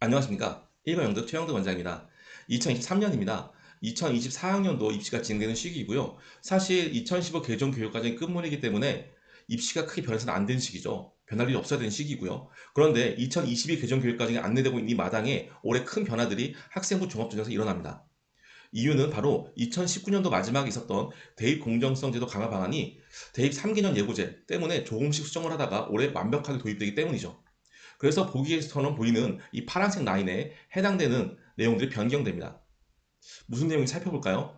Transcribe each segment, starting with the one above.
안녕하십니까. 1번 영덕 최영덕 원장입니다. 2023년입니다. 2024학년도 입시가 진행되는 시기이고요. 사실 2015 개정 교육과정이 끝물이기 때문에 입시가 크게 변해서는 안 되는 시기죠. 변할 일이 없어야 되는 시기이고요. 그런데 2022 개정 교육과정이 안내되고 있는 이 마당에 올해 큰 변화들이 학생부 종합전형에서 일어납니다. 이유는 바로 2019년도 마지막에 있었던 대입 공정성 제도 강화 방안이 대입 3개년 예고제 때문에 조금씩 수정을 하다가 올해 완벽하게 도입되기 때문이죠. 그래서 보기에서는 보이는 이 파란색 라인에 해당되는 내용들이 변경됩니다. 무슨 내용인지 살펴볼까요?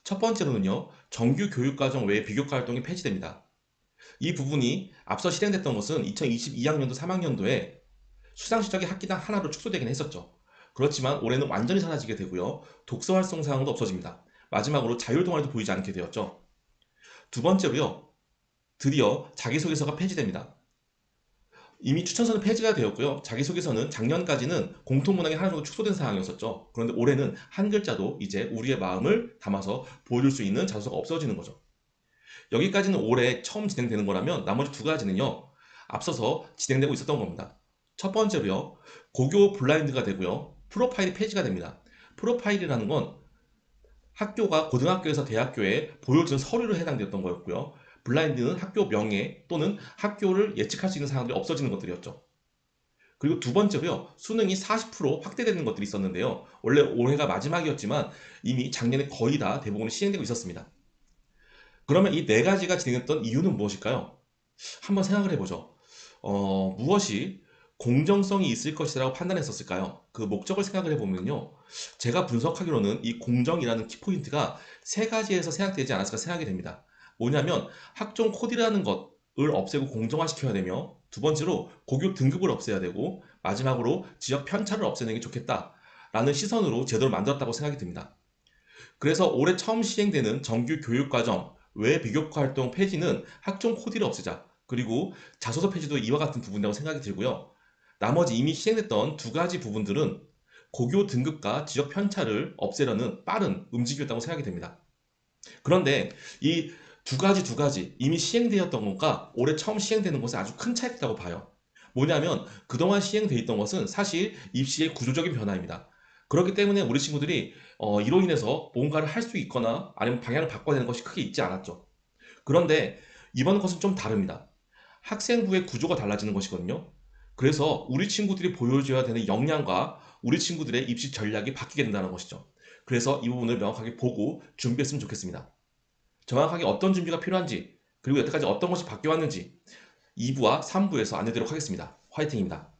첫 번째로는요, 정규 교육과정 외에 비교과 활동이 폐지됩니다. 이 부분이 앞서 실행됐던 것은 2022학년도 3학년도에 수상 실적이 학기당 하나로 축소되긴 했었죠. 그렇지만 올해는 완전히 사라지게 되고요. 독서 활동 사항도 없어집니다. 마지막으로 자율 동아리도 보이지 않게 되었죠. 두 번째로요, 드디어 자기소개서가 폐지됩니다. 이미 추천서는 폐지가 되었고요. 자기소개서는 작년까지는 공통문항이 하나 정도 축소된 사항이었었죠. 그런데 올해는 한 글자도 이제 우리의 마음을 담아서 보여줄 수 있는 자소서가 없어지는 거죠. 여기까지는 올해 처음 진행되는 거라면 나머지 두 가지는요. 앞서서 진행되고 있었던 겁니다. 첫 번째로요. 고교 블라인드가 되고요. 프로파일이 폐지가 됩니다. 프로파일이라는 건 학교가 고등학교에서 대학교에 보여주는 서류로 해당되었던 거였고요. 블라인드는 학교 명예 또는 학교를 예측할 수 있는 사항들이 없어지는 것들이었죠. 그리고 두 번째로요. 수능이 40% 확대되는 것들이 있었는데요. 원래 올해가 마지막이었지만 이미 작년에 거의 다 대부분 시행되고 있었습니다. 그러면 이 네 가지가 진행했던 이유는 무엇일까요? 한번 생각을 해보죠. 무엇이 공정성이 있을 것이라고 판단했었을까요? 그 목적을 생각을 해보면요. 제가 분석하기로는 이 공정이라는 키포인트가 세 가지에서 생각되지 않았을까 생각이 됩니다. 뭐냐면 학종 코드라는 것을 없애고 공정화시켜야 되며 두 번째로 고교 등급을 없애야 되고 마지막으로 지역 편차를 없애는 게 좋겠다라는 시선으로 제도를 만들었다고 생각이 듭니다. 그래서 올해 처음 시행되는 정규 교육과정 외 비교과 활동 폐지는 학종 코디를 없애자. 그리고 자소서 폐지도 이와 같은 부분이라고 생각이 들고요. 나머지 이미 시행됐던 두 가지 부분들은 고교 등급과 지역 편차를 없애려는 빠른 움직임이었다고 생각이 됩니다. 그런데 이 두 가지 이미 시행되었던 것과 올해 처음 시행되는 것에 아주 큰 차이가 있다고 봐요. 뭐냐면 그동안 시행돼 있던 것은 사실 입시의 구조적인 변화입니다. 그렇기 때문에 우리 친구들이 이로 인해서 뭔가를 할 수 있거나 아니면 방향을 바꿔야 되는 것이 크게 있지 않았죠. 그런데 이번 것은 좀 다릅니다. 학생부의 구조가 달라지는 것이거든요. 그래서 우리 친구들이 보여줘야 되는 역량과 우리 친구들의 입시 전략이 바뀌게 된다는 것이죠. 그래서 이 부분을 명확하게 보고 준비했으면 좋겠습니다. 정확하게 어떤 준비가 필요한지, 그리고 여태까지 어떤 것이 바뀌어왔는지 2부와 3부에서 안내드리도록 하겠습니다. 화이팅입니다.